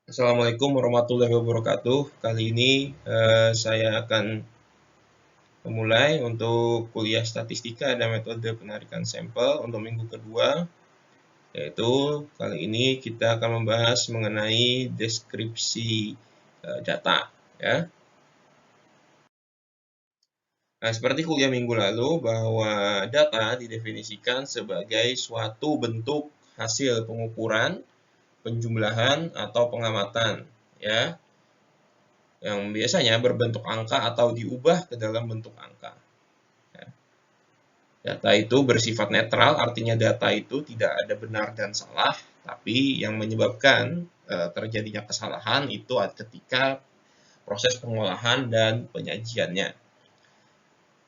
Assalamualaikum warahmatullahi wabarakatuh. Kali ini saya akan memulai untuk kuliah statistika dan metode penarikan sampel untuk minggu kedua, yaitu kali ini kita akan membahas mengenai deskripsi data. Ya. Nah, seperti kuliah minggu lalu, bahwa data didefinisikan sebagai suatu bentuk hasil pengukuran, penjumlahan, atau pengamatan, ya, yang biasanya berbentuk angka atau diubah ke dalam bentuk angka. Data itu bersifat netral, artinya data itu tidak ada benar dan salah, tapi yang menyebabkan terjadinya kesalahan itu ketika proses pengolahan dan penyajiannya.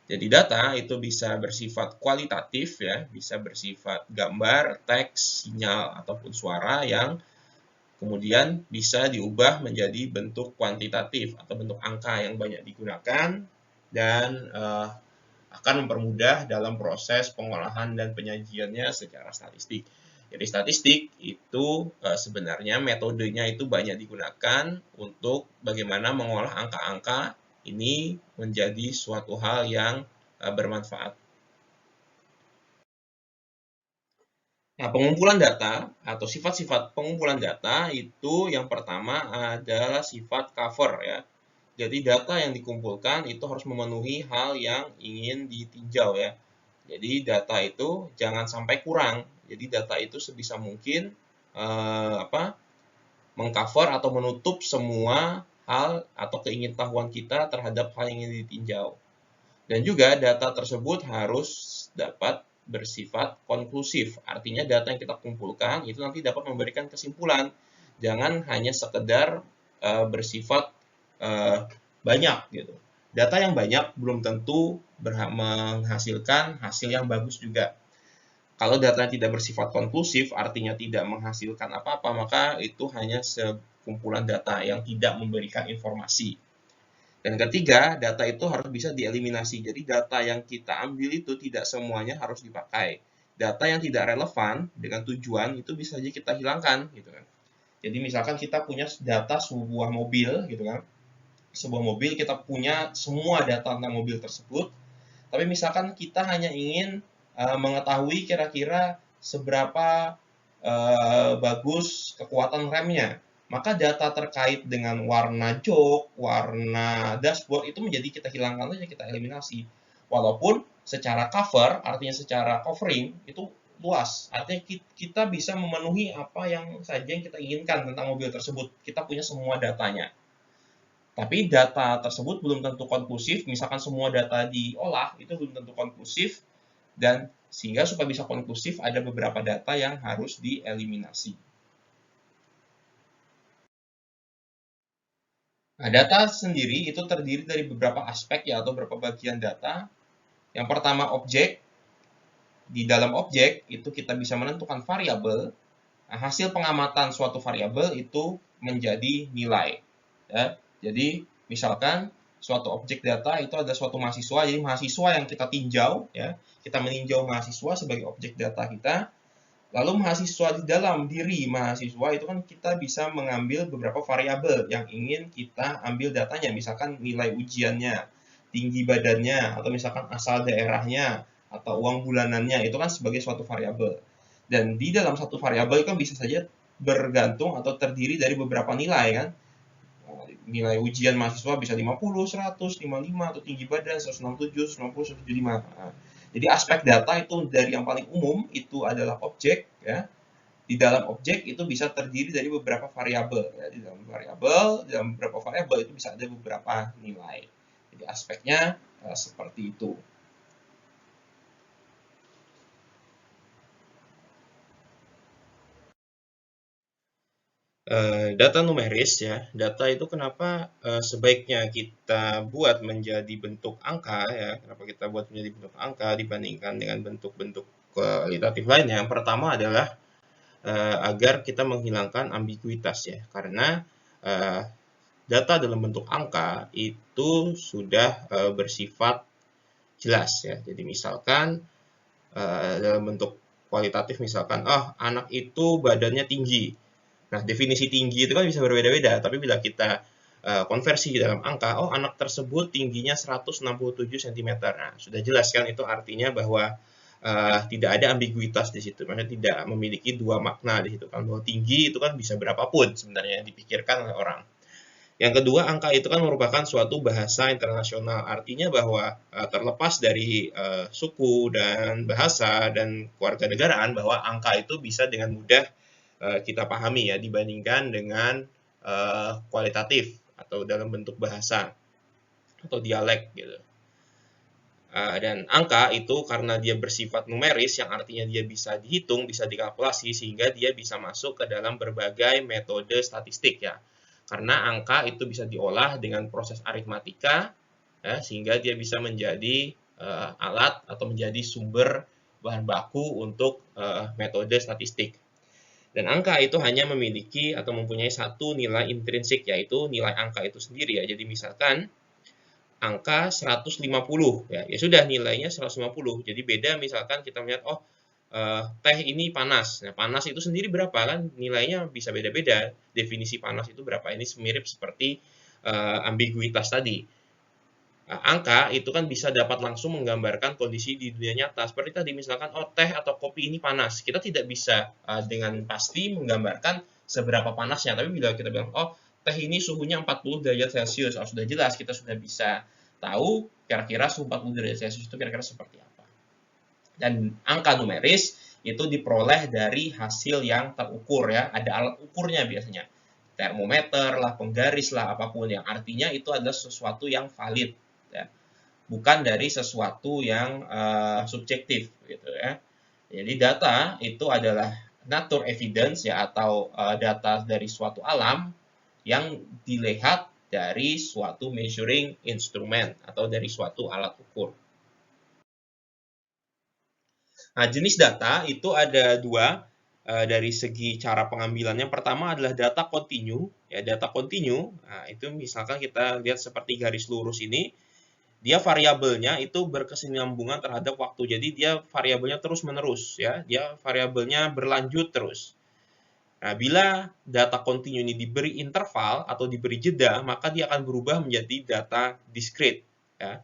Jadi data itu bisa bersifat kualitatif, ya, bisa bersifat gambar, teks, sinyal, ataupun suara yang kemudian bisa diubah menjadi bentuk kuantitatif atau bentuk angka yang banyak digunakan dan akan mempermudah dalam proses pengolahan dan penyajiannya secara statistik. Jadi statistik itu sebenarnya metodenya itu banyak digunakan untuk bagaimana mengolah angka-angka ini menjadi suatu hal yang bermanfaat. Nah, pengumpulan data atau sifat-sifat pengumpulan data itu yang pertama adalah sifat cover, ya. Jadi data yang dikumpulkan itu harus memenuhi hal yang ingin ditinjau, ya. Jadi data itu jangan sampai kurang. Jadi data itu sebisa mungkin mengcover atau menutup semua hal atau keingintahuan kita terhadap hal yang ingin ditinjau. Dan juga data tersebut harus dapat bersifat konklusif. Artinya data yang kita kumpulkan itu nanti dapat memberikan kesimpulan. Jangan hanya sekedar bersifat banyak gitu. Data yang banyak belum tentu menghasilkan hasil yang bagus juga. Kalau data tidak bersifat konklusif, artinya tidak menghasilkan apa-apa, maka itu hanya sekumpulan data yang tidak memberikan informasi. Dan ketiga, data itu harus bisa dieliminasi. Jadi data yang kita ambil itu tidak semuanya harus dipakai. Data yang tidak relevan dengan tujuan itu bisa saja kita hilangkan, gitu kan. Jadi misalkan kita punya data sebuah mobil, gitu kan. Sebuah mobil kita punya semua data tentang mobil tersebut, tapi misalkan kita hanya ingin mengetahui kira-kira seberapa bagus kekuatan remnya, maka data terkait dengan warna jok, warna dashboard itu menjadi kita hilangkan saja, kita eliminasi. Walaupun secara cover, artinya secara covering itu luas, artinya kita bisa memenuhi apa yang saja yang kita inginkan tentang mobil tersebut. Kita punya semua datanya. Tapi data tersebut belum tentu konklusif, misalkan semua data diolah, itu belum tentu konklusif, dan sehingga supaya bisa konklusif ada beberapa data yang harus dieliminasi. Nah, data sendiri itu terdiri dari beberapa aspek, ya, atau beberapa bagian data. Yang pertama objek. Di dalam objek itu kita bisa menentukan variabel. Nah, hasil pengamatan suatu variabel itu menjadi nilai. Ya. Jadi misalkan suatu objek data itu ada suatu mahasiswa, jadi mahasiswa yang kita tinjau, ya, kita meninjau mahasiswa sebagai objek data kita. Lalu mahasiswa, di dalam diri mahasiswa itu kan kita bisa mengambil beberapa variabel yang ingin kita ambil datanya, misalkan nilai ujiannya, tinggi badannya, atau misalkan asal daerahnya, atau uang bulanannya, itu kan sebagai suatu variabel. Dan di dalam satu variabel kan bisa saja bergantung atau terdiri dari beberapa nilai, kan. Nilai ujian mahasiswa bisa 50, 100, 55, atau tinggi badan 167, 160, 175. Nah, jadi aspek data itu dari yang paling umum itu adalah objek, ya. Di dalam objek itu bisa terdiri dari beberapa variabel, ya. Di dalam beberapa variabel itu bisa ada beberapa nilai. Jadi aspeknya seperti itu. Data numeris, ya, data itu kenapa sebaiknya kita buat menjadi bentuk angka, ya, kenapa kita buat menjadi bentuk angka dibandingkan dengan bentuk-bentuk kualitatif lainnya. Yang pertama adalah agar kita menghilangkan ambiguitas, ya, karena data dalam bentuk angka itu sudah bersifat jelas, ya. Jadi misalkan dalam bentuk kualitatif, misalkan anak itu badannya tinggi. Nah, definisi tinggi itu kan bisa berbeda-beda, tapi bila kita konversi dalam angka, oh anak tersebut tingginya 167 cm. Nah, sudah jelas kan itu artinya bahwa tidak ada ambiguitas di situ, maksudnya tidak memiliki dua makna di situ kan, bahwa tinggi itu kan bisa berapapun sebenarnya yang dipikirkan oleh orang. Yang kedua, angka itu kan merupakan suatu bahasa internasional, artinya bahwa terlepas dari suku dan bahasa dan kewarganegaraan, bahwa angka itu bisa dengan mudah kita pahami ya dibandingkan dengan kualitatif atau dalam bentuk bahasa atau dialek gitu. Dan angka itu karena dia bersifat numeris yang artinya dia bisa dihitung, bisa dikalkulasi sehingga dia bisa masuk ke dalam berbagai metode statistik ya. Karena angka itu bisa diolah dengan proses aritmatika ya, sehingga dia bisa menjadi alat atau menjadi sumber bahan baku untuk metode statistik. Dan angka itu hanya memiliki atau mempunyai satu nilai intrinsik, yaitu nilai angka itu sendiri ya. Jadi misalkan angka 150 ya, ya sudah nilainya 150. Jadi beda misalkan kita melihat teh ini panas. Nah, panas itu sendiri berapa kan? Nilainya bisa beda-beda. Definisi panas itu berapa? Ini mirip seperti ambiguitas tadi. Angka itu kan bisa dapat langsung menggambarkan kondisi di dunia nyata. Seperti tadi misalkan, teh atau kopi ini panas. Kita tidak bisa dengan pasti menggambarkan seberapa panasnya. Tapi bila kita bilang, teh ini suhunya 40 derajat Celcius. Sudah jelas, kita sudah bisa tahu kira-kira suhu 40 derajat Celcius itu kira-kira seperti apa. Dan angka numeris itu diperoleh dari hasil yang terukur ya. Ada alat ukurnya biasanya. Termometer lah, penggaris lah, apapun yang artinya itu adalah sesuatu yang valid. Ya. Bukan dari sesuatu yang subjektif gitu ya. Jadi data itu adalah nature evidence ya, atau data dari suatu alam yang dilihat dari suatu measuring instrument atau dari suatu alat ukur. Nah, jenis data itu ada dua dari segi cara pengambilannya. Pertama adalah data kontinu ya, data kontinu. Nah, itu misalkan kita lihat seperti garis lurus ini. Dia variabelnya itu berkesinambungan terhadap waktu. Jadi dia variabelnya terus-menerus ya. Dia variabelnya berlanjut terus. Nah, bila data kontinu ini diberi interval atau diberi jeda, maka dia akan berubah menjadi data discrete ya.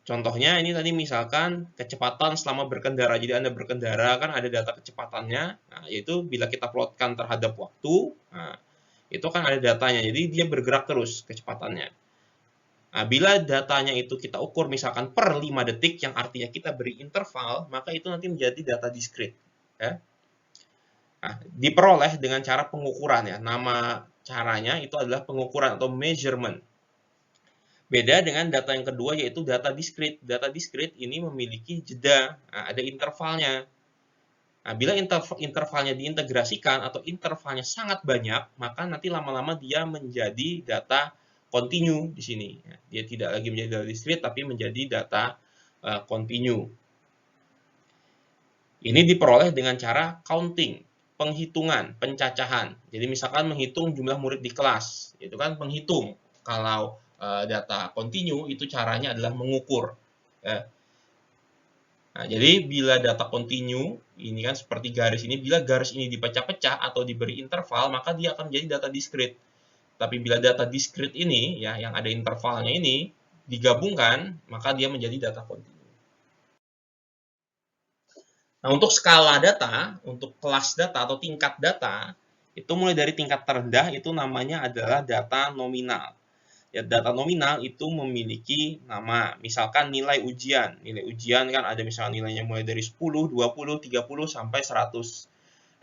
Contohnya ini tadi misalkan kecepatan selama berkendara. Jadi Anda berkendara kan ada data kecepatannya. Nah, yaitu bila kita plotkan terhadap waktu, nah, itu kan ada datanya. Jadi dia bergerak terus kecepatannya. Nah, bila datanya itu kita ukur misalkan per 5 detik, yang artinya kita beri interval, maka itu nanti menjadi data discrete. Ya. Nah, diperoleh dengan cara pengukuran ya. Nama caranya itu adalah pengukuran atau measurement. Beda dengan data yang kedua yaitu data discrete. Data discrete ini memiliki jeda, nah, ada intervalnya. Nah, bila intervalnya diintegrasikan atau intervalnya sangat banyak, maka nanti lama-lama dia menjadi data kontinu di sini. Dia tidak lagi menjadi data discrete, tapi menjadi data kontinu. Ini diperoleh dengan cara counting, penghitungan, pencacahan. Jadi misalkan menghitung jumlah murid di kelas, itu kan penghitung. Kalau data kontinu itu caranya adalah mengukur. Ya. Nah, jadi bila data kontinu, ini kan seperti garis ini, bila garis ini dipecah-pecah atau diberi interval, maka dia akan menjadi data discrete. Tapi bila data discrete ini, ya, yang ada intervalnya ini, digabungkan, maka dia menjadi data kontinu. Nah, untuk skala data, untuk kelas data atau tingkat data, itu mulai dari tingkat terendah, itu namanya adalah data nominal. Ya, data nominal itu memiliki nama, misalkan nilai ujian. Nilai ujian kan ada misalnya nilainya mulai dari 10, 20, 30, sampai 100.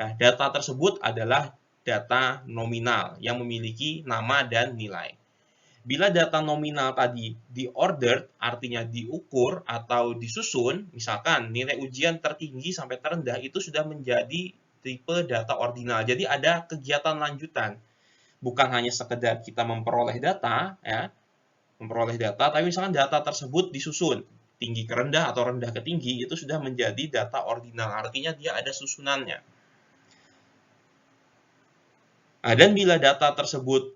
Nah, data tersebut adalah data nominal yang memiliki nama dan nilai. Bila data nominal tadi diordered, artinya diukur atau disusun, misalkan nilai ujian tertinggi sampai terendah itu sudah menjadi tipe data ordinal. Jadi ada kegiatan lanjutan. Bukan hanya sekedar kita memperoleh data, ya, tapi misalkan data tersebut disusun tinggi ke rendah atau rendah ke tinggi, itu sudah menjadi data ordinal. Artinya dia ada susunannya. Nah, dan bila data tersebut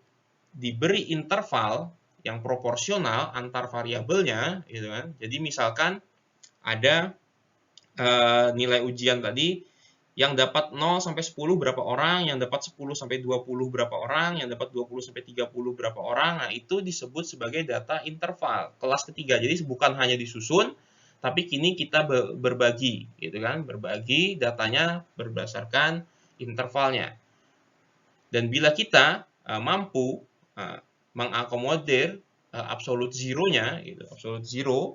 diberi interval yang proporsional antar variabelnya, gitu kan. Jadi misalkan ada nilai ujian tadi Yang dapat 0 sampai 10 berapa orang, yang dapat 10 sampai 20 berapa orang, yang dapat 20 sampai 30 berapa orang. Nah, itu disebut sebagai data interval kelas ketiga. Jadi bukan hanya disusun, tapi kini kita berbagi, gitu kan? Berbagi datanya berdasarkan intervalnya. Dan bila kita mampu mengakomodir absolute zero-nya, gitu, absolute zero,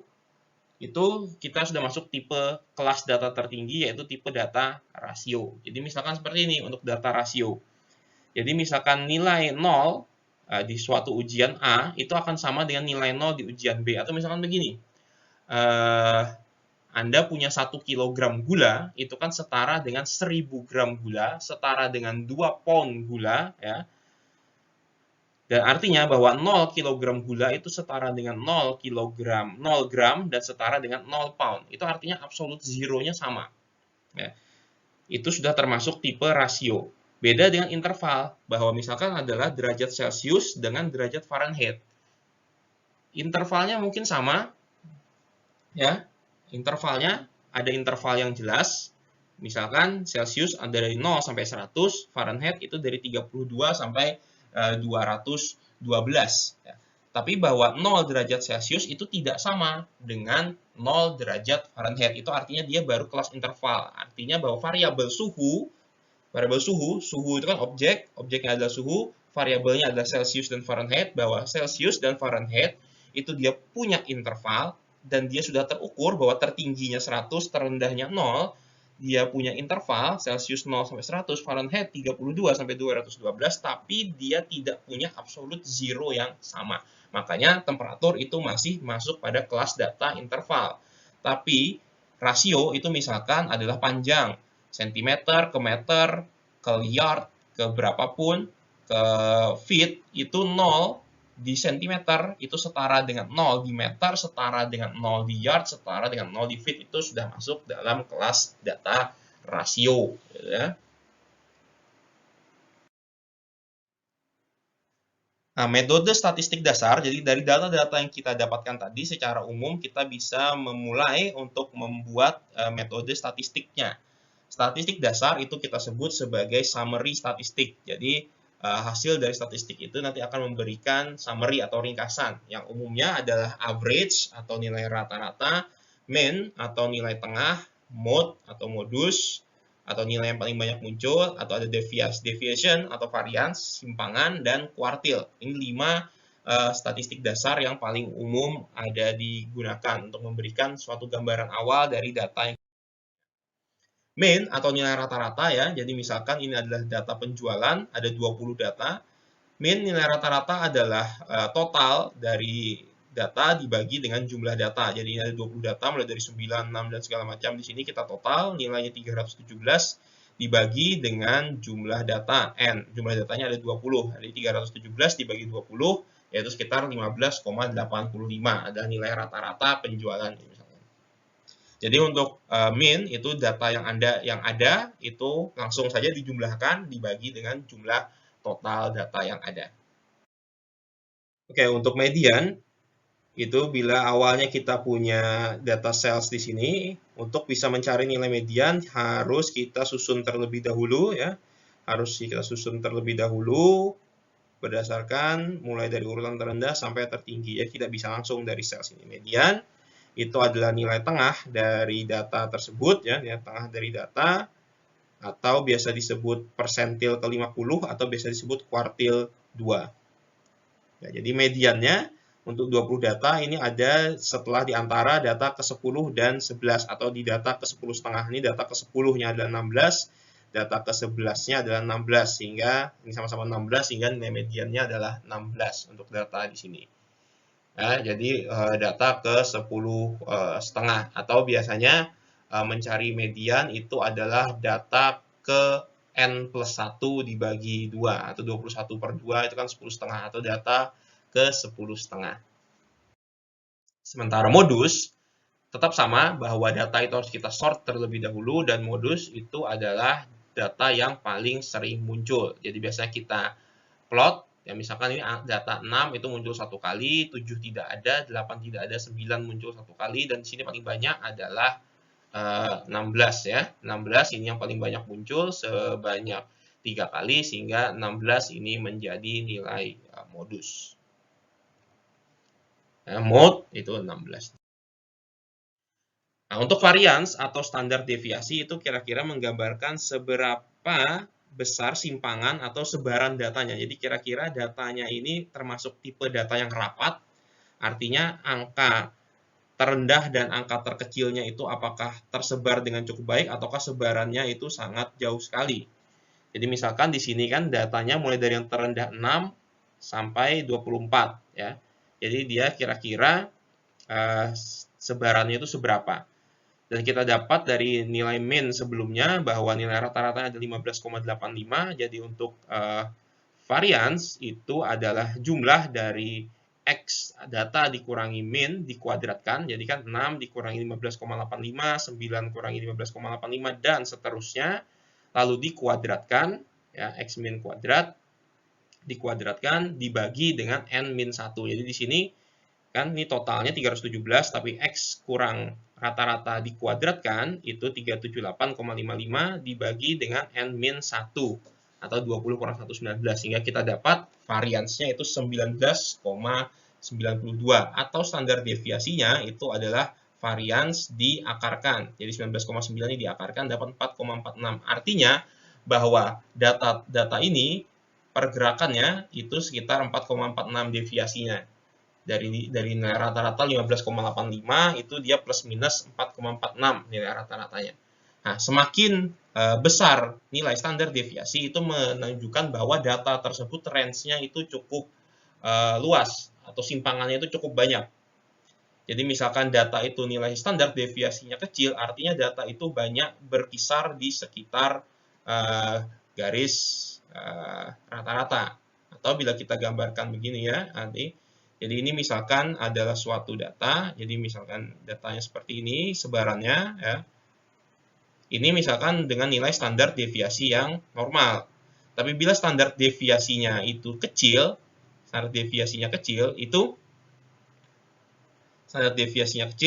itu kita sudah masuk tipe kelas data tertinggi, yaitu tipe data rasio. Jadi misalkan seperti ini untuk data rasio. Jadi misalkan nilai 0 di suatu ujian A itu akan sama dengan nilai 0 di ujian B. Atau misalkan begini, Anda punya 1 kilogram gula, itu kan setara dengan 1000 gram gula, setara dengan 2 pound gula, ya. Dan artinya bahwa 0 kg gula itu setara dengan 0 gram dan setara dengan 0 pound. Itu artinya absolute zero-nya sama. Ya. Itu sudah termasuk tipe rasio. Beda dengan interval, bahwa misalkan adalah derajat Celcius dengan derajat Fahrenheit. Intervalnya mungkin sama, ya. Intervalnya ada interval yang jelas. Misalkan Celcius ada dari 0 sampai 100, Fahrenheit itu dari 32 sampai 212. Ya. Tapi bahwa 0 derajat Celcius itu tidak sama dengan 0 derajat Fahrenheit. Itu artinya dia baru kelas interval. Artinya bahwa variabel suhu itu kan objeknya adalah suhu, variabelnya adalah Celcius dan Fahrenheit, bahwa Celcius dan Fahrenheit itu dia punya interval, dan dia sudah terukur bahwa tertingginya 100, terendahnya 0, dia punya interval Celcius 0 sampai 100, Fahrenheit 32 sampai 212, tapi dia tidak punya absolute zero yang sama. Makanya temperatur itu masih masuk pada kelas data interval. Tapi rasio itu misalkan adalah panjang, sentimeter ke meter, ke yard, ke berapapun, ke feet, itu 0 di sentimeter itu setara dengan 0 di meter, setara dengan 0 di yard, setara dengan 0 di feet. Itu sudah masuk dalam kelas data rasio, gitu ya. Nah, metode statistik dasar, jadi dari data-data yang kita dapatkan tadi, secara umum kita bisa memulai untuk membuat metode statistiknya. Statistik dasar itu kita sebut sebagai summary statistik. Jadi hasil dari statistik itu nanti akan memberikan summary atau ringkasan, yang umumnya adalah average atau nilai rata-rata, mean atau nilai tengah, mode atau modus, atau nilai yang paling banyak muncul, atau ada deviation atau varians, simpangan, dan kuartil. Ini 5 statistik dasar yang paling umum ada digunakan untuk memberikan suatu gambaran awal dari data yang mean atau nilai rata-rata, ya. Jadi misalkan ini adalah data penjualan, ada 20 data. Mean nilai rata-rata adalah total dari data dibagi dengan jumlah data. Jadi ini ada 20 data mulai dari 9, 6 dan segala macam. Di sini kita total nilainya 317 dibagi dengan jumlah data n. Jumlah datanya ada 20. Jadi 317 dibagi 20 yaitu sekitar 15,85 adalah nilai rata-rata penjualan. Jadi untuk mean itu data yang ada itu langsung saja dijumlahkan dibagi dengan jumlah total data yang ada. Oke, untuk median itu bila awalnya kita punya data sales di sini, untuk bisa mencari nilai median harus kita susun terlebih dahulu, ya. Harus kita susun terlebih dahulu berdasarkan mulai dari urutan terendah sampai tertinggi, ya. Tidak bisa langsung dari sales ini. Median itu adalah nilai tengah dari data tersebut, ya, nilai tengah dari data, atau biasa disebut persentil ke-50 atau biasa disebut kuartil 2. Ya, jadi mediannya untuk 20 data ini ada setelah di antara data ke-10 dan 11, atau di data ke-10,5. Ini data ke-10-nya adalah 16, data ke-11-nya adalah 16, sehingga ini sama-sama 16, sehingga nilai mediannya adalah 16 untuk data di sini. Ya, jadi data ke-10,5, atau biasanya mencari median itu adalah data ke n plus 1 dibagi 2, atau 21/2 itu kan 10,5, atau data ke 10,5. Sementara modus tetap sama, bahwa data itu harus kita sort terlebih dahulu, dan modus itu adalah data yang paling sering muncul. Jadi biasanya kita plot, ya misalkan ini data 6 itu muncul 1 kali, 7 tidak ada, 8 tidak ada, 9 muncul 1 kali, dan di sini paling banyak adalah 16 ya. 16 ini yang paling banyak muncul sebanyak 3 kali, sehingga 16 ini menjadi nilai modus. Mode itu 16. Nah, untuk varians atau standar deviasi itu kira-kira menggambarkan seberapa besar simpangan atau sebaran datanya. Jadi kira-kira datanya ini termasuk tipe data yang rapat, artinya angka terendah dan angka terkecilnya itu apakah tersebar dengan cukup baik ataukah sebarannya itu sangat jauh sekali. Jadi misalkan di sini kan datanya mulai dari yang terendah 6 sampai 24 ya. Jadi dia kira-kira sebarannya itu seberapa. Dan kita dapat dari nilai min sebelumnya bahwa nilai rata-ratanya ada 15,85. Jadi untuk varians itu adalah jumlah dari X data dikurangi min dikuadratkan. Jadi kan 6 dikurangi 15,85, 9 kurangi 15,85, dan seterusnya. Lalu dikuadratkan, ya, X min kuadrat, dikuadratkan, dibagi dengan N min 1. Jadi di sini kan ini totalnya 317, tapi X kurang rata-rata dikuadratkan, itu 378,55 dibagi dengan N min 1. Atau 20 kurang 119, sehingga kita dapat variansnya itu 19,92, atau standar deviasinya itu adalah varians diakarkan. Jadi 19,9 ini diakarkan dapat 4,46. Artinya bahwa data ini pergerakannya itu sekitar 4,46 deviasinya. Dari nilai rata-rata 15,85 itu dia plus minus 4,46 nilai rata-ratanya. Nah, semakin besar nilai standar deviasi itu menunjukkan bahwa data tersebut range-nya itu cukup luas atau simpangannya itu cukup banyak. Jadi misalkan data itu nilai standar deviasinya kecil, artinya data itu banyak berkisar di sekitar garis rata-rata. Atau bila kita gambarkan begini ya, nanti. Jadi ini misalkan adalah suatu data, jadi misalkan datanya seperti ini, sebarannya ya. Ini misalkan dengan nilai standar deviasi yang normal. Tapi bila standar deviasinya itu kecil,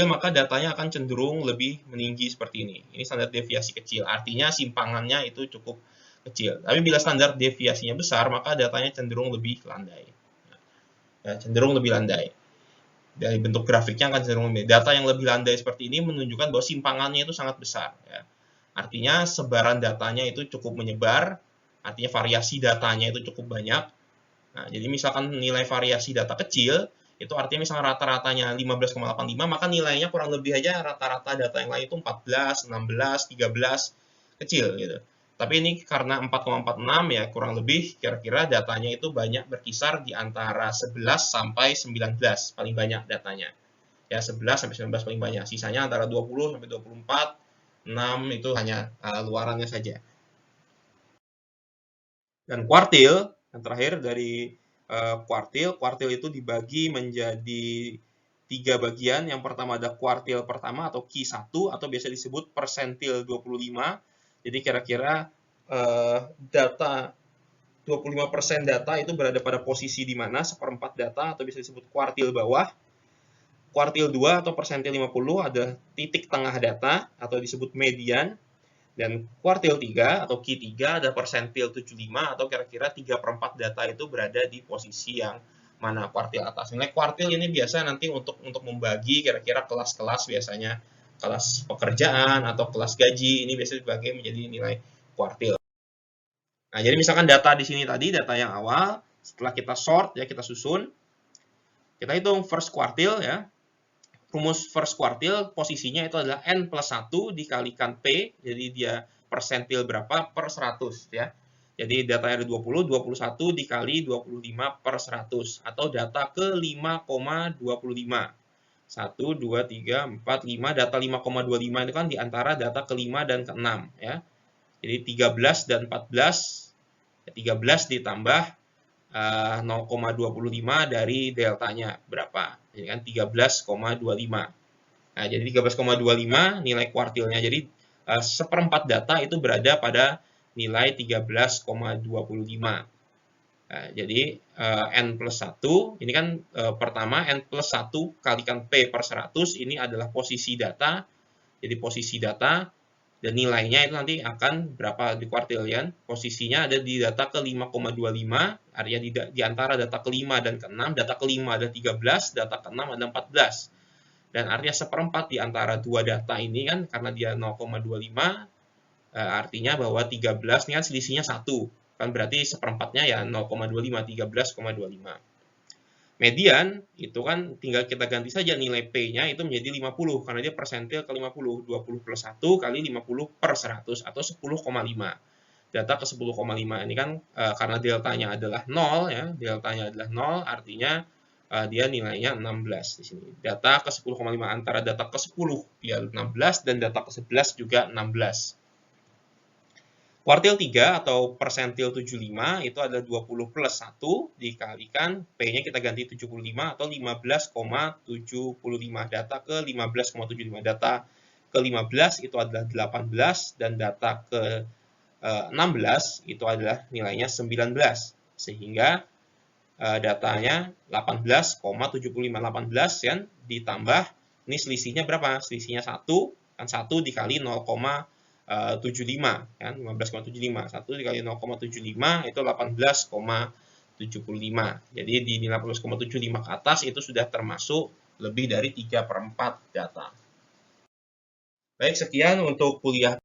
maka datanya akan cenderung lebih meninggi seperti ini. Ini standar deviasi kecil, artinya simpangannya itu cukup kecil. Tapi bila standar deviasinya besar, maka datanya cenderung lebih landai. Ya, cenderung lebih landai. Dari bentuk grafiknya akan cenderung lebih. Data yang lebih landai seperti ini menunjukkan bahwa simpangannya itu sangat besar. Ya. Artinya sebaran datanya itu cukup menyebar, artinya variasi datanya itu cukup banyak. Nah, jadi misalkan nilai variasi data kecil, itu artinya misalnya rata-ratanya 15,85, maka nilainya kurang lebih aja rata-rata data yang lain itu 14, 16, 13, kecil gitu. Tapi ini karena 4,46 ya kurang lebih kira-kira datanya itu banyak berkisar di antara 11 sampai 19 paling banyak datanya. Ya 11 sampai 19 paling banyak. Sisanya antara 20 sampai 24, 6 itu hanya luarannya saja. Dan kuartil, yang terakhir dari kuartil itu dibagi menjadi 3 bagian. Yang pertama ada kuartil pertama atau Q1 atau biasa disebut persentil 25. Jadi kira-kira data 25% data itu berada pada posisi di mana, seperempat data atau bisa disebut kuartil bawah. Kuartil 2 atau persentil 50 ada titik tengah data atau disebut median. Dan kuartil 3 atau Q3 ada persentil 75 atau kira-kira 3/4 data itu berada di posisi yang mana, kuartil atas. Nilai kuartil ini biasa nanti untuk membagi kira-kira kelas-kelas, biasanya kelas pekerjaan atau kelas gaji, ini biasanya dibagi menjadi nilai kuartil. Nah, jadi misalkan data di sini tadi, data yang awal, setelah kita sort, ya kita susun, kita hitung first quartile ya. Rumus first quartile posisinya itu adalah N plus 1 dikalikan P, jadi dia persentil berapa per 100 ya. Jadi datanya ada 20, 21 dikali 25 per 100, atau data ke 5,25. 1, 2, 3, 4, 5, data 5,25 itu kan diantara data ke-5 dan ke-6 ya. Jadi 13 dan 14, 13 ditambah 0,25 dari deltanya berapa? Jadi kan 13,25. Nah, jadi 13,25 nilai kuartilnya. Jadi seperempat data itu berada pada nilai 13,25. Nah, jadi N plus 1, ini kan pertama N plus 1 kalikan P per 100, ini adalah posisi data. Jadi posisi data dan nilainya itu nanti akan berapa di kuartilian. Posisinya ada di data ke 5,25, artinya di antara data ke-5 dan ke-6, data ke-5 ada 13, data ke-6 ada 14. Dan artinya seperempat di antara dua data ini kan, karena dia 0,25, artinya bahwa 13 ini kan selisihnya 1. Kan berarti seperempatnya ya 0,25, 13,25. Median itu kan tinggal kita ganti saja nilai P-nya itu menjadi 50 karena dia persentil ke 50. 20 plus 1 kali 50 per 100 atau 10,5. Data ke 10,5 ini kan karena deltanya adalah 0 ya, deltanya adalah 0 artinya dia nilainya 16 di sini. Data ke 10,5 antara data ke 10 dia 16 dan data ke 11 juga 16. Kuartil 3 atau persentil 75 itu adalah 20 plus 1 dikalikan P-nya kita ganti 75 atau 15,75. Data ke 15,75. Data ke 15 itu adalah 18 dan data ke 16 itu adalah nilainya 19. Sehingga datanya 18,75. 18 kan ditambah ini selisihnya berapa? Selisihnya 1 kan 1 dikali 0,75 kan 15,75. 1 dikali 0,75 itu 18,75. Jadi di 18,75 ke atas itu sudah termasuk lebih dari 3/4 data. Baik, sekian untuk kuliah